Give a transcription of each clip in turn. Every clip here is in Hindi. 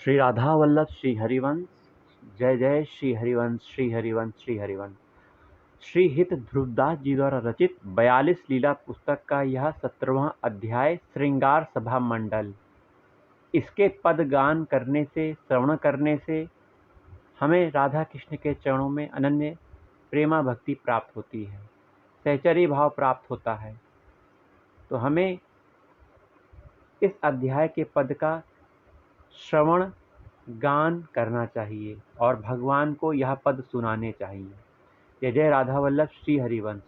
श्री राधा वल्लभ श्री हरिवंश। जय जय श्री हरिवंश श्री हरिवंश श्री हरिवंश। श्री हित ध्रुवदास जी द्वारा रचित 42 लीला पुस्तक का यह 17वां अध्याय श्रृंगार सभा मंडल। इसके पद गान करने से, श्रवण करने से हमें राधा कृष्ण के चरणों में अनन्य प्रेमा भक्ति प्राप्त होती है, सहचर्य भाव प्राप्त होता है। तो हमें इस अध्याय के पद का श्रवण गान करना चाहिए और भगवान को यह पद सुनाने चाहिए। जय जय राधा वल्लभ श्री हरिवंश।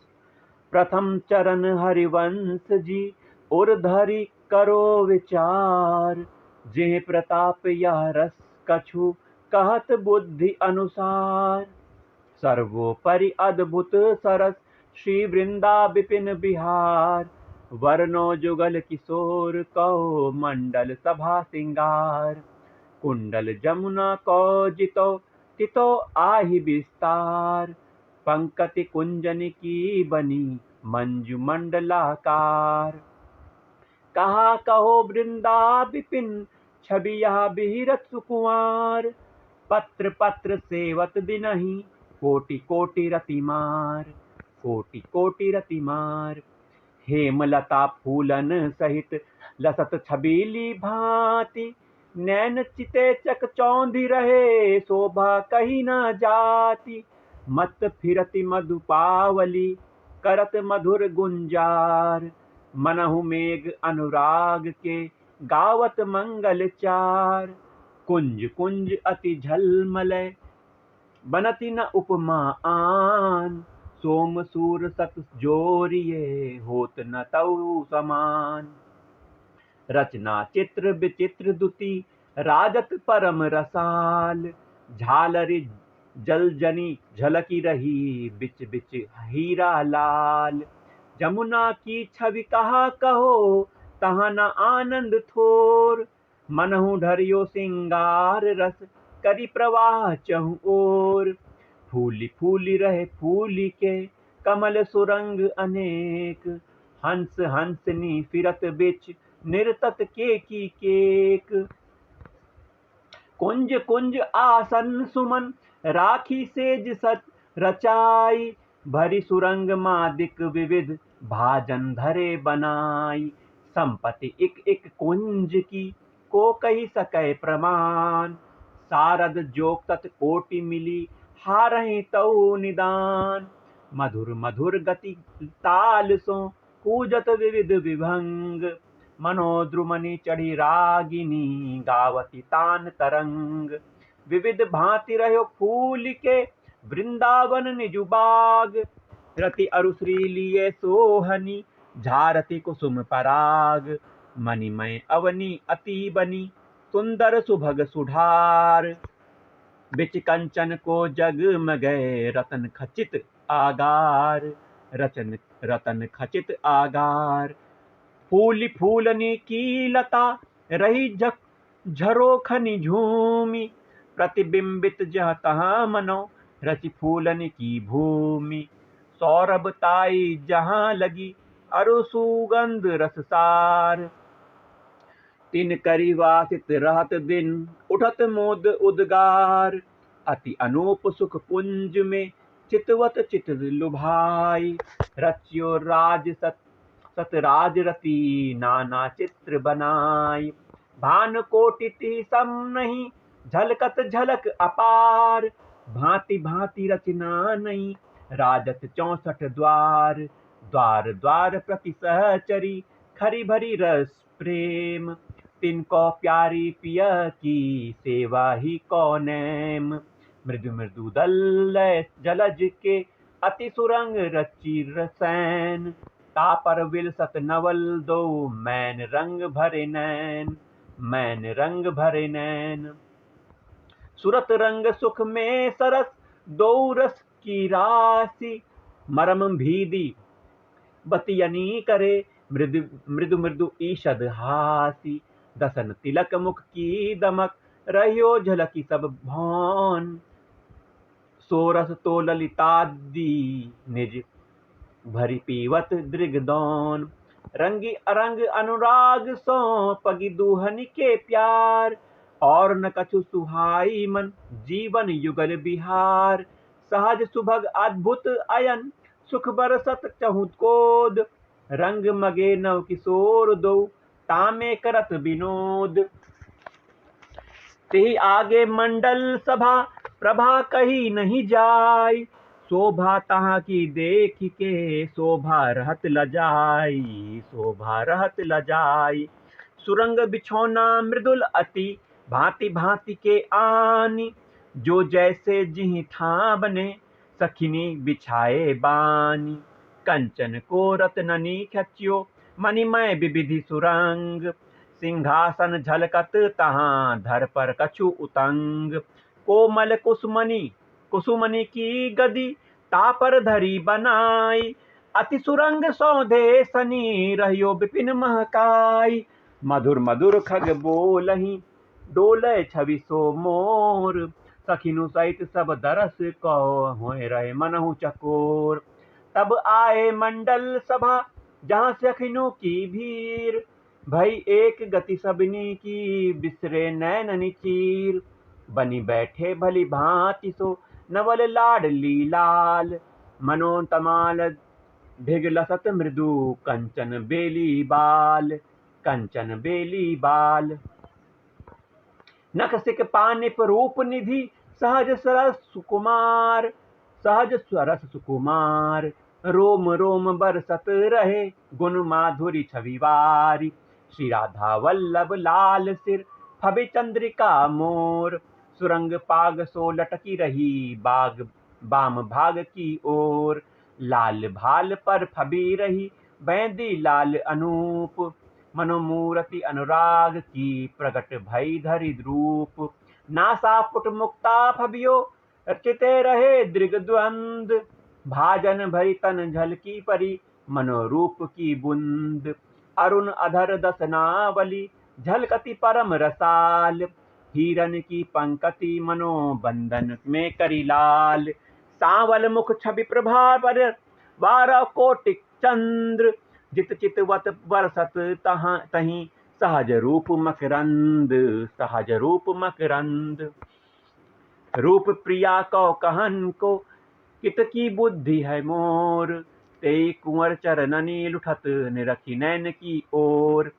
प्रथम चरण हरिवंश जी और धरि करो विचार, जे प्रताप यह रस कछु कहत बुद्धि अनुसार। सर्वोपरि अद्भुत सरस श्री वृंदा विपिन बिहार, वर्णो जुगल किशोर कहो मंडल सभा सिंगार। कुंडल जमुना को जितो तितो आहि विस्तार, पंकति कुंजन की बनी मंजु मंडलाकार। कहा कहो वृंदा विपिन छवि यह बिहरत सुकुमार, पत्र पत्र सेवत दिनहि कोटि कोटि रतिमार। कोटि कोटि रतिमार हेमलता फूलन सहित लसत छबीली भांति, नैन चिते चक चौंधी रहे शोभा कही न जाती। मत फिरति मधुपावली करत मधुर गुंजार, मनहु मेघ अनुराग के गावत मंगल चार। कुंज कुंज अति झलमलय बनति न उपमा आन, सोम सूर सत जोरिए होत न तउ समान। रचना चित्र विचित्र दुति राजत परम रसाल, झालरि जलजनी झलकी रही बिच बिच हीरा लाल। जमुना की छवि कहा कहो तहाँ न आनंद थोर, मनहु ढरियो सिंगार रस करी प्रवाह चहु ओर। फूली फूली रहे फूली के कमल सुरंग अनेक, हंस हंसनी फिरत बिच निरतत केकी केक। कुंज कुंज आसन सुमन राखी सेज सच रचाई, भरी सुरंग मादिक विविध भाजन धरे बनाई। संपत्ति इक इक कुंज की को कही सकै प्रमाण, सारद जोग तत कोटि मिली हारहि तऊ निदान। मधुर मधुर गति ताल सो कूजत विविध विभंग, मनोद्रुमनि चढ़ी रागिनी गावती तान तरंग। विविध भांति रहो फूल के वृंदावन निजु बाग, रति अरु श्री लिए सोहनी झारती कुसुम पराग। मणिमय अवनी अति बनी सुंदर सुभग सुधार, बिच कंचन को जगमगै रतन खचित आगार। रतन खचित आगार फूली फूलनी की लता रही झरोखनी झूमी, प्रतिबिंबित जह तहाँ मनो रचि फूलन की भूमि। सौरभ ताई जहाँ लगी अरु सुगंध रससार, तिन करी वासित रहत दिन उठत मोद उद्गार। अति अनूप सुख कुंज में चितवत चित लुभाई, रच्यो राज सत राज रति नाना चित्र बनाई। भान कोटि ति सम नहीं झलकत झलक अपार, भांति भांति रचना नहीं राजत 64 द्वार। द्वार द्वार प्रति सहचरी खरी भरी रस प्रेम, तिनको प्यारी पिय की सेवा ही कौनेम। मृदु मृदु दल जलज के अति सुरंग रचि रसैन, तापर विलसत नवल दो मैन रंग भरे नैन। मैन रंग भरे नैन सुरत रंग सुख में सरस दो रस की राशि, मरम भीदी बतियनी करे मृदु मृदु मृदु ईषद हासी। दसन तिलक मुख की दमक रहियो झलकी सब भौन, सोरस तो ललितादि निज भरी पीवत दृगदौन। रंगी अरंग अनुराग सो पगी दुहन के प्यार, और न कछु सुहाई मन, जीवन युगल बिहार। सहज सुभग अद्भुत अयन, सुख बरसत चहुत कोद। रंग मगे नव किशोर दो, तामे करत विनोद। ते आगे मंडल सभा, प्रभा कही नहीं जाय। शोभा तहाँ की देख के, शोभा रहत लजाई, शोभा रहत लजाई। सुरंग बिछौना मृदुल अति, भांति भांति के आनी। जो जैसे जिहि ठां बने, सखिनी बिछाए बानी। कंचन को रत्ननी खच्यो, मणिमय विविधि सुरंग। सिंहासन झलकत तहाँ, धर पर कछु उतंग। कोमल कुसुमनि की गदी, तापर धरी बनाई। अति सुरंग सौधे सनी, रहियो विपिन महकाई। मधुर मधुर खग बोलहि, डोले छवि सो मोर। सखिनु सहित सब दरस कहो, होए रहे मनहु चकोर। तब आए मंडल सभा, जहाँ सखिनु की भीड़। भई एक गति सबनी की, बिसरे नैन चीर। बनी बैठे भली भांति सो, नवल लाडली लाल। मनोतमाल भिगलसत मृदु, कंचन बेली बाल, कंचन बेली बाल। नख सिक पानिप रूप निधि, सहज सरस सुकुमार, सहज सरस सुकुमार। रोम रोम बरसत रहे, गुण माधुरी छविवारी। श्री राधा वल्लभ लाल सिर, फबि चंद्रिका मोर। सुरंग पाग सो लटकी रही, बाग बाम भाग की ओर। लाल भाल पर फबी रही, बैंदी लाल अनूप। मनोमूर्ति अनुराग की, प्रगट भई धरि रूप। नासा पुट मुक्ता फबियो, रचिते रहे दृग द्वंद। भाजन भरी तन झलकी परी, मनोरूप की बूंद। अरुण अधर दसनावली, झलकती परम रसाल। हिरन की पंकति, मनोबंधन में करी लाल। सांवल मुख छवि प्रभा पर, 12 कोटिक चंद्र। जित चितवत बरसत तहाँ तहीं, सहज रूप मकरंद, सहज रूप मकरंद। रूप प्रिया कौ कहन को, कित की बुद्धि है मोर। ते कुंवर चरणनी लुठत, निरखी नैन की ओर।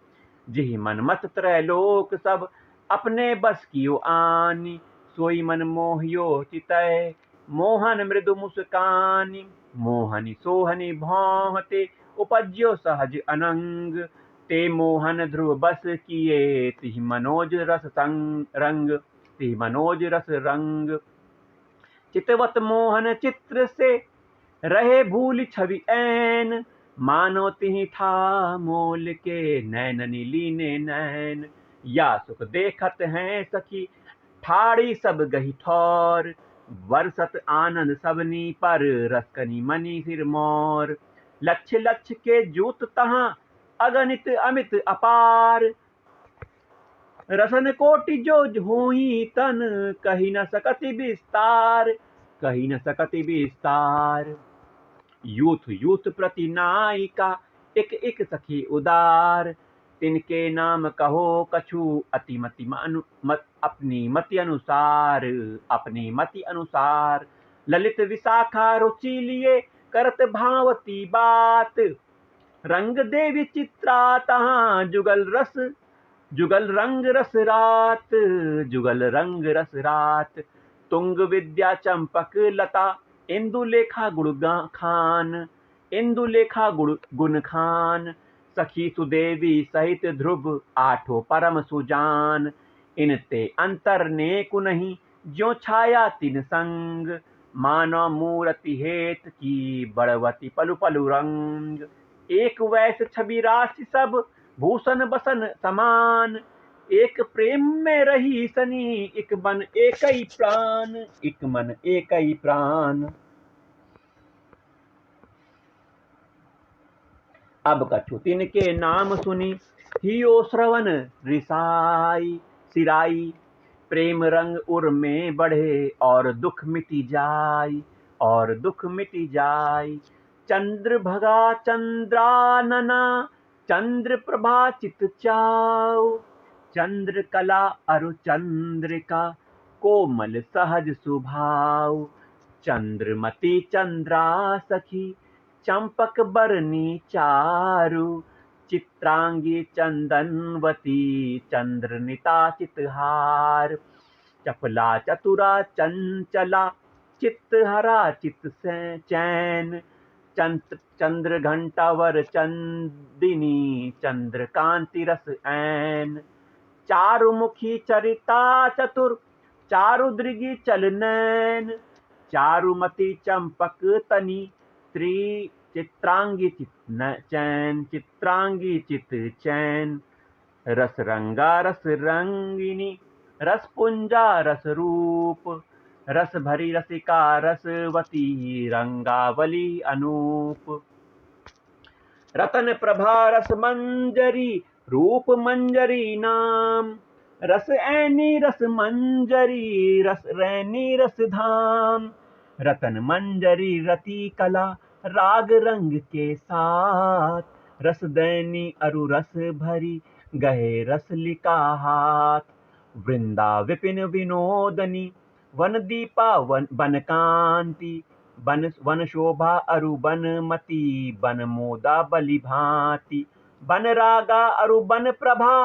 जिहि मन मत त्रैलोक सब, अपने बस कियो आनी। सोई मन मोहियो चितै, मोहन मृदु मुस्कानी। मोहनी सोहनी भौंहते, उपज्यो सहज अनंग। ते मोहन ध्रुव बस किए, तिहि मनोज रस रंग, तिहि मनोज रस रंग। चितवत मोहन चित्र से, रहे भूल छवि ऐन। मानो तिहि ठा मोल के, नैननी लीने नैन। या सुख देखत हैं सखी, ठाड़ी सब गही ठौर। बरसत आनंद सबनी पर, रसकनी मनी सिर मोर। लक्ष लक्ष के जूत तहाँ, अगणित अमित अपार। रसन कोटि जो होई तन, कही न सकति विस्तार, कही न सकति विस्तार। यूथ यूथ प्रति नायिका, एक एक सखी उदार। तिनके नाम कहो कछु, अति मति अपनी मति अनुसार, अपनी मति अनुसार। ललित विशाखा रुचि लिए, करत भावती बात। रंग देवी चित्रा तहाँ, जुगल रंग रस रात, जुगल रंग रस रात। तुंग विद्या चंपक लता, इंदुलेखा गुण खान। सखी सुदेवी सहित ध्रुव, आठों परम सुजान। इनते अंतर नेकु नहीं, ज्यों छाया तिन संग। मानव मूर्ति हेत की, बड़वती पलु पलु रंग। एक वैस छवि राशि सब, भूषण बसन समान। एक प्रेम में रही सनी, एक मन एकई प्राण, एक मन एकई प्राण। अब कछु तिनके नाम सुनी, हियो श्रवण रिसाई सिराई। प्रेम रंग उर में बढ़े, और दुख मिटी जाय, और दुख मिटी जाय। चंद्र भगा चंद्रानना, चंद्र प्रभा चित चाओ। चंद्रकला अरु चंद्रिका कोमल सहज सुभाव। चंद्रमती चंद्रा सखी चंपक बरनी चारु। चित्रांगी चंदनवती चंद्रनिता चितहार। चपला चतुरा चंचला चित्तहरा चित से चैन। चंद्र घंटावर चंदिनी चंद्रकांति रस ऐन। चारुमुखी चरिता चतुर चारुदृगी चलनैन। चारुमती चंपक तनी स्त्री चित्रांगी चैन। चित्रांगी चित चैन। रस रंगा रस रंगिनी रस पुंजा रस रूप। रस भरी रसिका रसवती रंगावली अनूप। रतन प्रभा रस मंजरी रूप मंजरी नाम। रस ऐनी रस मंजरी रस रैनी रस धाम। रतन मंजरी रति कला राग रंग के साथ। रस दैनी अरु रस भरी गहे रस लिका हाथ। वृंदा विपिन विनोदनी वन दीपा वन कांति। वन शोभा अरु बनमती बन मोदा बलि भांति। बन रागा अरु बन प्रभा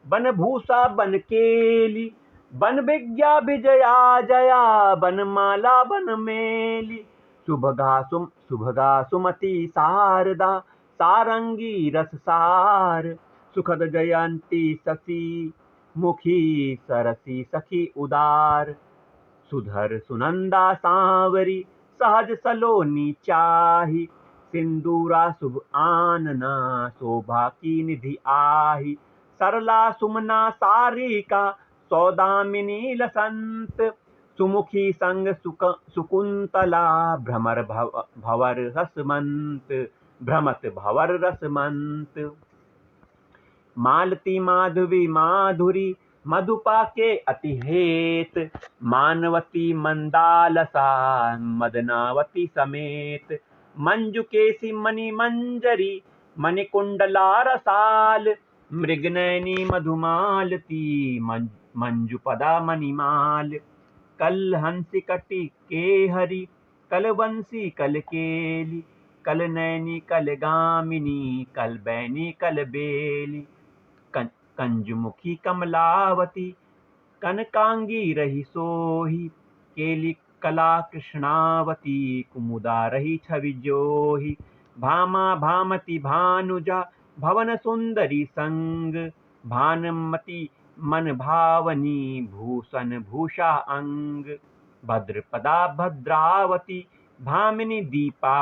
बन भूषा बन केली। बन विज्ञा विजया जया बन माला बन मेली। सुभगा सुमति शारदा सारंगी रस सार। सुखद जयंती शशि मुखी सरसी सखी उदार। सुधर सुनंदा सांवरी सहज सलोनी चाही। सिंदूरा शुभ आनना शोभा की निधि आही। सरला सुमना सारिका सौदामिनी लसंत। सुमुखी संग सुकुंतला भ्रमर भवर रसमंत। भ्रमत भवर रसमंत। मालती माधवी माधुरी मधुपा के अति हेत। मानवती मंदालसा मदनावती समेत। मंजुकेशी मणि मंजरी मणिकुंडला रसाल। मृगनयनी मधुमालती मंजुपदा मणिमाल। कल हंसी कटी के हरि कल वंशी कल केली। कल नैनी कल गामिनी कल बैनी कल बेली। कंजमुखी कमलावती कनकांगी रही सोही। केली कला कृष्णावती कुमुदा रही छवि जोही। भामा भामती भानुजा भवन सुंदरी संग। भानुमती मन भावनी भूषण भूषा अंग। भद्रपदा भद्रावती भामिनी दीपा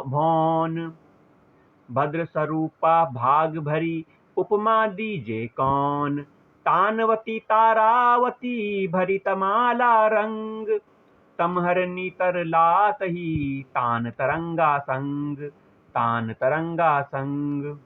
भौन। भद्र स्वरूपा भाग भरी उपमा दीजे कौन। तानवती तारावती भरी तमाला रंग। तमहरनी तरलातही तान तरंगा संग। तान तरंगा संग।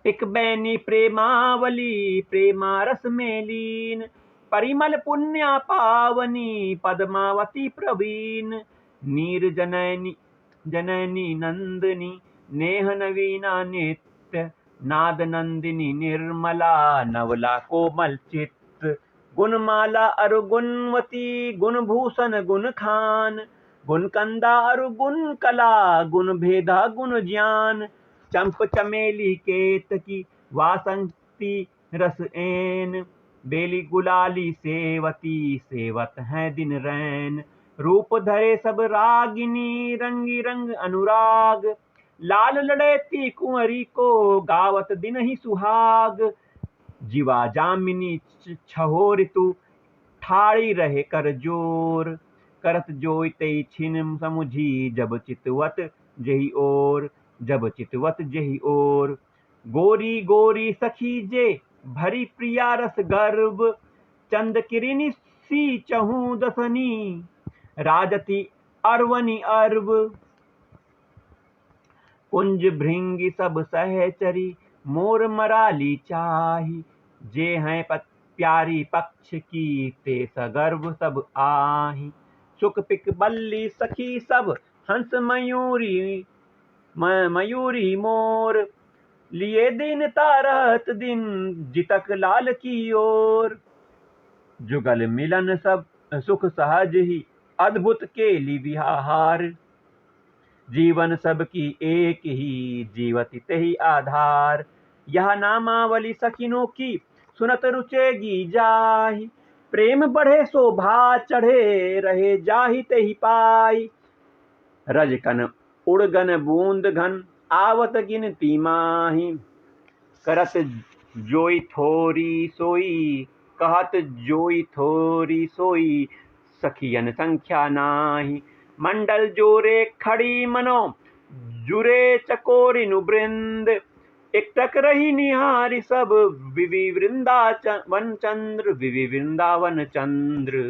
टिकबैनी प्रेमावली प्रेमा रस में लीन। परिमल पुण्या पावनी पद्मावती प्रवीण। नीर जननी नंदिनी नेह नवीना नित्य। नाद नंदिनी निर्मला नवला कोमल चित्त। गुणमाला अरु गुणवती गुणभूषण गुण खान। गुण कंदा अरु गुण कला गुण भेदा गुण ज्ञान। चंप चमेली केतकी वासंती रस ऐन। बेली गुलाली सेवती सेवत है दिन रैन। रूप धरे सब रागिनी रंगी रंग अनुराग। लाल लड़ेती कुंवरी को गावत दिन ही सुहाग। जीवा जामिनी छहो ऋतु ठाड़ी रहे कर जोर। करत जोइते छिन समुझी जब चितवत जही ओर। जब चितवत जही ओर। गोरी गोरी सखी जे भरी प्रिया रस गर्व। चंद किरिनी सी चहु दसनी राजती अरवनी अर्व। कुंज भृंगी सब सहचरी मोर मराली चाही। जे हैं प्यारी पक्ष की ते सगर्व सब आही। सुख पिक बल्ली सखी सब हंस मयूरी मयूरी मोर। लिए दीनता रहत दिन जितक लाल की ओर। जुगल मिलन सब सुख सहज ही अद्भुत केली विहार। जीवन सबकी एक ही जीवति ते ही आधार। यह नामावली सखिनों की सुनत रुचेगी जाहि। प्रेम बढ़े शोभा चढ़े रहे जाहि ते ही पाई। रजकन उड़गन बूंद घन आवत गिनती माही। करत जोई थोरी सोई कहत जोई थोरी सोई सखियन संख्या नाही। मंडल जोरे खड़ी मनो जुरे चकोरिनु वृंद। एकटक रही निहारी सब विवि वृंदावन चंद्र विवि वृंदावन चंद्र।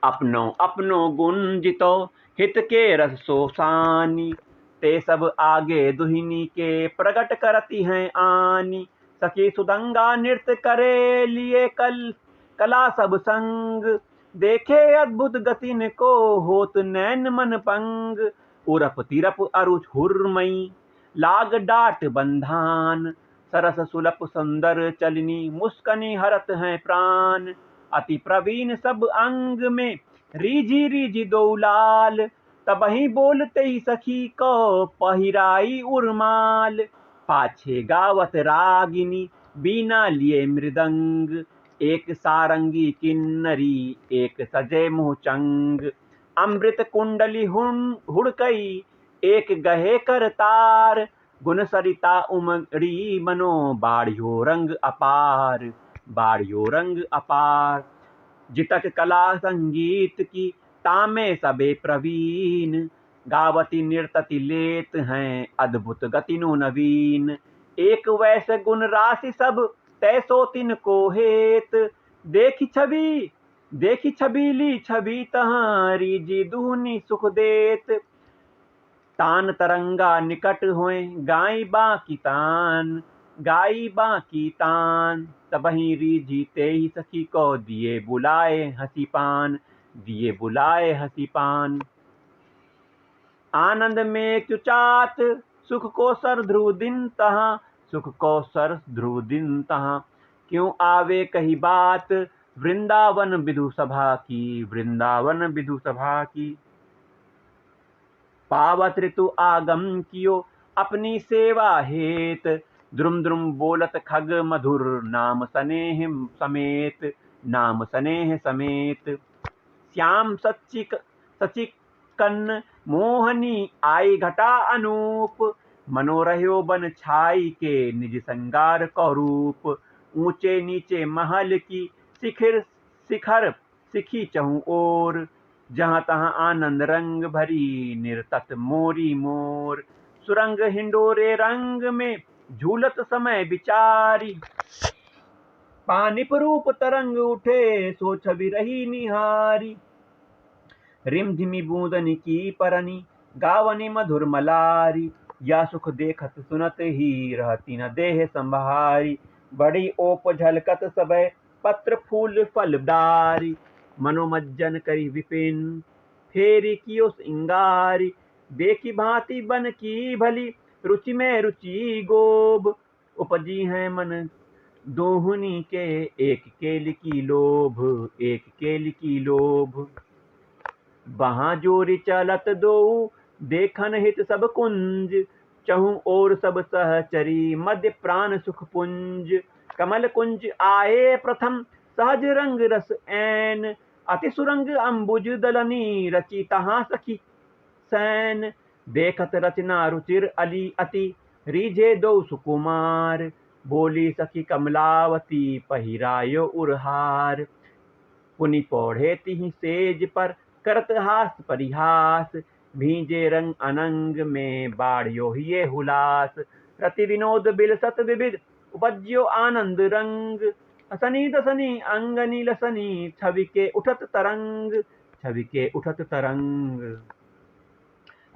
अपनो अपनो गुण जितो हित के रस सोसानी। ते सब आगे दुहिनी के प्रकट करती हैं आनी। सखी सुदंगा नृत्य करे लिए कला सब संग। देखे अद्भुत गतिन को होत नैन मन पंग। उरप तिरप अरुच हुरमई लाग डाट बंधान। सरस सुलभ सुंदर चलनी मुस्कनी हरत हैं प्राण। अति प्रवीण सब अंग में रीझी रीझी दौलाल। तबहि बोलते ही सखी को पहिराई उर्माल। पाछे गावत रागिनी बीना लिए मृदंग। एक सारंगी किन्नरी एक सजे मुहचंग। अमृत कुंडली हुड़कई एक गहे कर तार। गुण सरिता उमड़ी मनो बाढ़ियो रंग अपार। बाढ़ियो रंग अपार। जितक कला संगीत की तामे सबे प्रवीण। गावती नृतति लेत हैं अद्भुत गतिनु नवीन। एक वैसे गुण राशि सब तैसो तिन को हेत। देखी छबीली छवि तहारी जी दुहनी सुख देत। तान तरंगा निकट होए गाई बाकी तान। गाई बाकी तान तबहि रीझी ते ही सखी को दिए बुलाए हंसी पान। दिए बुलाए हंसी पान। आनंद में चुचात सुख को सर ध्रुव दिन तहाँ। सुख को सर ध्रुव दिन तहाँ क्यों आवे कही बात। वृंदावन विधु सभा की वृंदावन विधु सभा की। पावत ऋतु आगम कियो अपनी सेवा हेत। द्रुम द्रुम बोलत खग मधुर नाम स्नेह समेत। नाम स्नेह समेत। श्याम सचिक कन्न मोहनी आई घटा अनूप। मनोरह्यो बन छाई के निज संगार को रूप। ऊंचे नीचे महल की शिखर सिखी चहु ओर। जहाँ तहाँ आनंद रंग भरी निर्तत मोरी मोर। सुरंग हिंडोरे रंग में झूलत समय विचारी। पानिप रूप तरंग उठे सो छवि रही निहारी। रिमझिमी बूंदनी की परनी गावनी मधुर मलारी। या सुख देखत सुनत ही रहती न देह संभारी। बड़ी ओप झलकत सबे पत्र फूल फलदारी। मनोमज्जन करी विपिन फेरी कियो सिंगारी। देखी भांति बन की भली रुचि में रुचि गोब। उपजी है मन दोहुनी के एक केल की लोभ। एक केल की लोभ। वहाँ जोरी चलत दो देखन हित सब कुंज। चहु और सब सहचरी मध्य प्राण सुख पुंज। कमल कुंज आए प्रथम सहज रंग रस ऐन। अति सुरंग अंबुज दलनी रची तहाँ सखी सैन। देखत रचना रुचिर अली अति रीझे दो सुकुमार। बोली सखी कमलावती पहिरायो उरहार। पुनि पौढ़े तिहि सेज पर करत हास परिहास। भीजे रंग अनंग में बाढ़ियो हिये हुलास। रति विनोद बिलसत विविध उपज्यो आनंद रंग। असनी दसनी अंगनी लसनी छवि के उठत तरंग। छवि के उठत तरंग।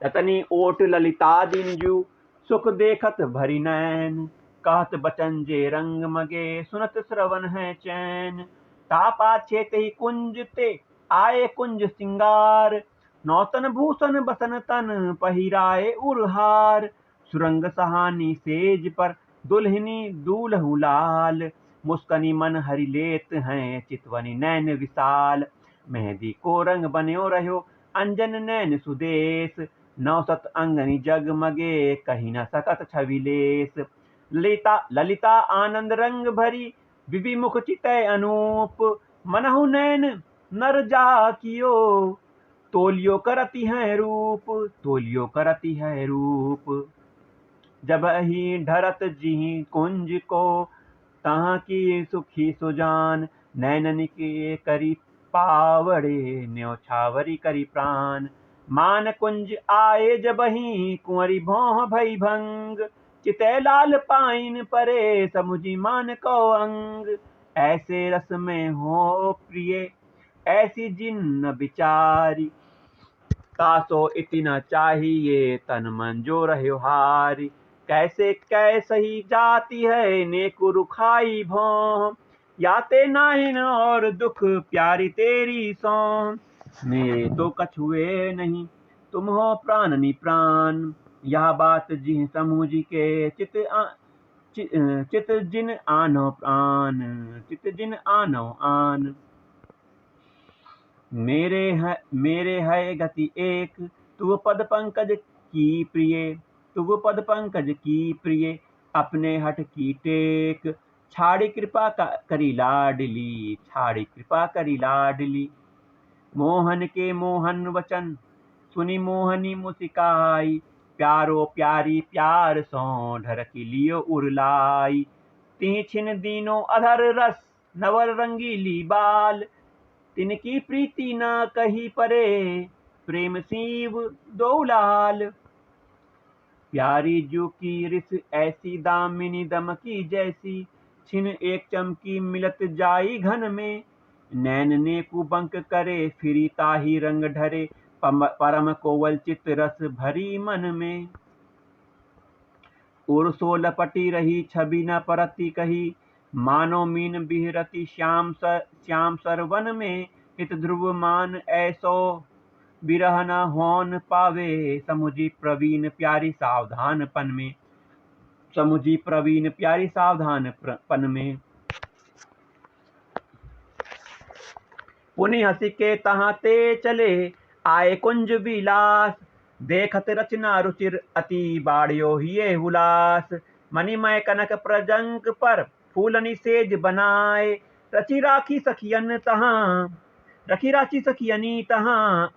रतनी ओट ललिता दिंजु सुख देखत भरी नैन। कहत बचन जे रंग मगे सुनत श्रवण है चैन। तापा छेत ही कुंज ते आए कुंज सिंगार। नौतन भूषण बसन तन पहिराए उरहार। सुरंग सहानी सेज पर दुल्हनी दूल्हू लाल, मुस्कनी मन हरि लेत हैं चितवनी नैन विशाल। मेहंदी को रंग बन्यो रह्यो अंजन नैन सुदेश, नौसत अंगनी जगमगे कहीं न सकत छविलेश। ललिता ललिता आनंद रंग भरी विविमुख चितय अनूप, मनहु नैन नर जाकियो तोलियो करती है रूप, तोलियो करती है रूप। जब ही ढरत जी कुंज को तहाँ की सुखी सुजान, नैनन के करी पावड़े न्योछावरी करी प्राण। मान कुंज आए जब ही कुंवरी भौह भई भंग, चितय लाल पाइन परे समुझी मान को अंग। ऐसे रस में हो प्रिय ऐसी जिन्न बिचारी, तासो इतना चाहिए तन मन जो रहे हारी। कैसे कैसही जाती है नेकु रुखाई भौं, याते नाहिन और दुख प्यारी तेरी सौं। मेरे तो कछुए नहीं तुम हो प्राणनि प्राण, यह बात जिह समूझी के चित जिन आनो प्राण, चित जिन आनो आन। मेरे है गति एक तुव पद पंकज की प्रिय, तुव पद पंकज की प्रिय अपने हठ की टेक। छाड़ी कृपा करी लाडली, छाड़ी कृपा करी लाडली। मोहन के मोहन वचन सुनी मोहनी मुस्काई, प्यारो प्यारी प्यार सो ढरकी लियो उरलाई। तिह छिन दीनो अधर रस नवर रंगीली बाल, तिनकी प्रीति न कही परे प्रेम सीव दौलाल। प्यारी जू की रिस ऐसी दामिनी दमकी जैसी, छिन एक चमकी मिलत जाई घन में। नैन ने कुबंक करे फिरी ताही रंग ढरे, परम कोवल चित रस भरी मन में। उर्सो लपटी रही छवि न परती कही, मानो मीन बिहरती श्याम सरवन में। हित ध्रुव मान ऐसो बिरह न होन पावे, समुझी प्रवीण प्यारी सावधान पन में, समुझी प्रवीण प्यारी सावधान पन में। पुनि हंसी के तहाँ ते चले आए कुंज विलास, देखत रचना रुचिर अति बाड़ियो हिये हुलास। मणिमय कनक प्रजंक पर फूलनी सेज बनाए, रची राखी सखियनी तहाँ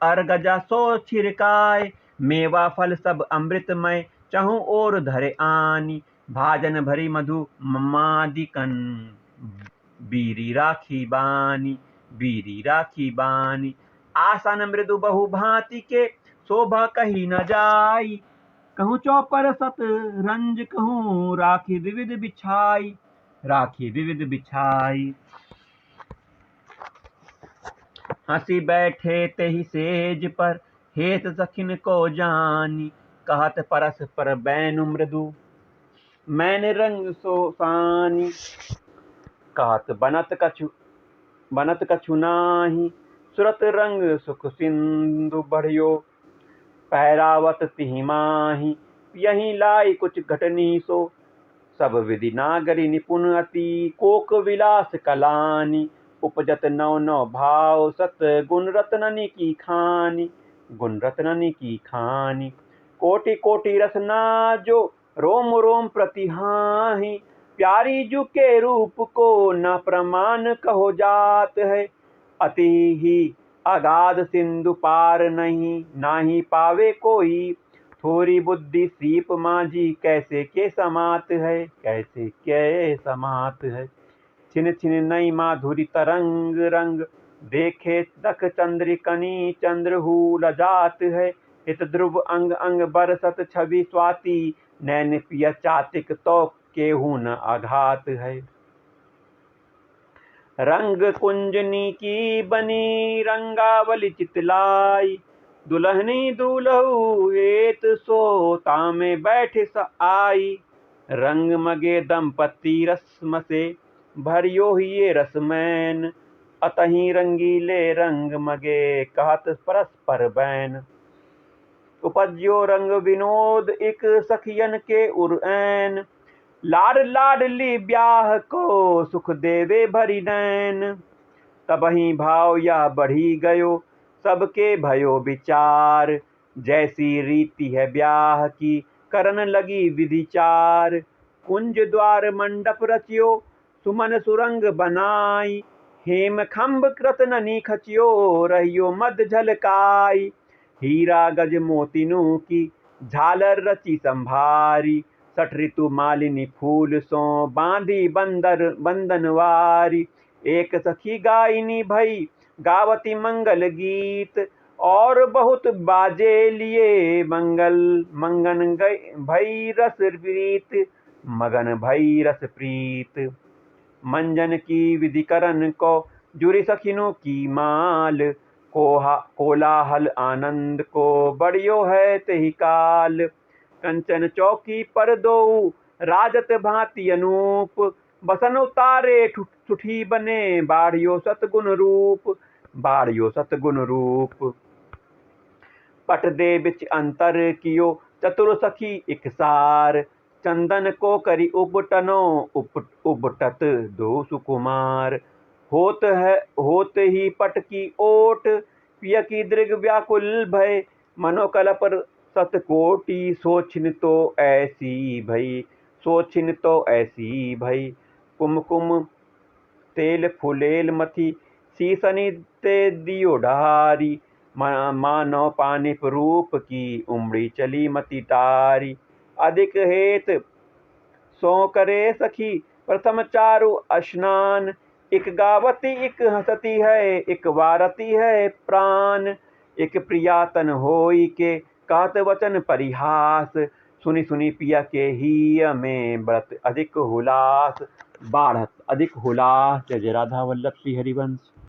अरगजा सो छिड़काए। मेवा फल सब अमृतमय चहु ओर धरे आनी, भाजन भरी मधु मादिकन बीरी राखी बानी, बीरी राखी बानी। आसन मृदु बहु भांति के शोभा कही न जाई, कहूँ चौपर सत रंज कहूँ राखी विविध बिछाई, राखी विविध बिछाई। हंसी बैठे तेहि सेज पर हेत सखिन को जानी, कहत परस्पर बैनु मृदु मैन रंग सोसानी। कहत बनत कछु नाही सुरत रंग सुख सिंधु बढ़ियो, पहरावत तिहि माही यही लाई कुछ घटनी सो। सब विधि नागरी निपुण अति कोक विलास कलानी, उपजत नौ नौ भाव सत गुण रत्ननि की खानी, गुण रत्ननि की खानी। कोटि कोटि रसना जो रोम रोम प्रतिहाहि, प्यारी जू के रूप को न प्रमाण कहो जात है। अति ही अगाध सिंधु पार नहीं नाही पावे कोई, थोड़ी बुद्धि सीप माझी कैसे के समात है, कैसे के समात है। छिन छिन नई माधुरी तरंग रंग, देखे दख चंद्रिकनी चंद्रहू लजात है। हित ध्रुव अंग अंग बरसत छवि स्वाति, नैन पिय चातिक तो केहू न आघात है। रंग कुंजनी की बनी रंगावली चितलाई, दुल्हनी दूल्हू हेत सो तामे बैठ स आई। रंग मगे दंपति रस्म से भरियो हिये रसमैन, अतही रंगीले रंग मगे कहत परस्पर बैन। उपज्यो रंग विनोद एक सखियन के उरऐन। लाड लाडली ब्याह को सुख देवे भरी नैन। तबहि भाव या बढ़ी गयो सबके भयो विचार। जैसी रीति है ब्याह की करन लगी विधिचार। कुंज द्वार मंडप रचियो सुमन सुरंग बनाई। हेम खम्भ कृतननी खचियो रहियो मद झलकाई। हीरा गज मोतिनु की झालर रची संभारी। सठ ऋतु मालिनी फूल सो बांधी बंदनवारी। एक सखी गायिनी भई गावती मंगल गीत। और बहुत बाजे लिए मगन भई रस प्रीत। मगन भई रस प्रीत। मंजन की विधि करन को जुरी सखिनों की माल। कोलाहल आनंद को बढ़ियो है तही काल। कंचन चौकी पर दो राजत भांति अनूप। बसन उतारे ठुठी बने बाढ़ियो सतगुण रूप। बाढ़ियो सतगुण रूप। पट दे बिच अंतर कियो चतुर सखी एक सार। चंदन को करी उपटनो उपटत दो सुकुमार। होत ही पट की ओट पिय की दृग व्याकुल भय। मनोकल्प सतकोटि सोचिन तो ऐसी भई। सोचिन तो ऐसी भई। कुमकुम तेल फुलेल मथी सीसनी ते दियो ढारी। मानव पानिप रूप की उमड़ी चली मति तारी। अधिक हेत सो करे सखी प्रथम चारु स्नान। एक गावती एक हंसती है एक वारती है प्राण। एक प्रियातन होई के कहत वचन परिहास। सुनी सुनी पिया के ही में बढ़त अधिक हुलास। बाढ़त अधिक हुलास। जय जय राधा वल्लभ श्री हरिवंश।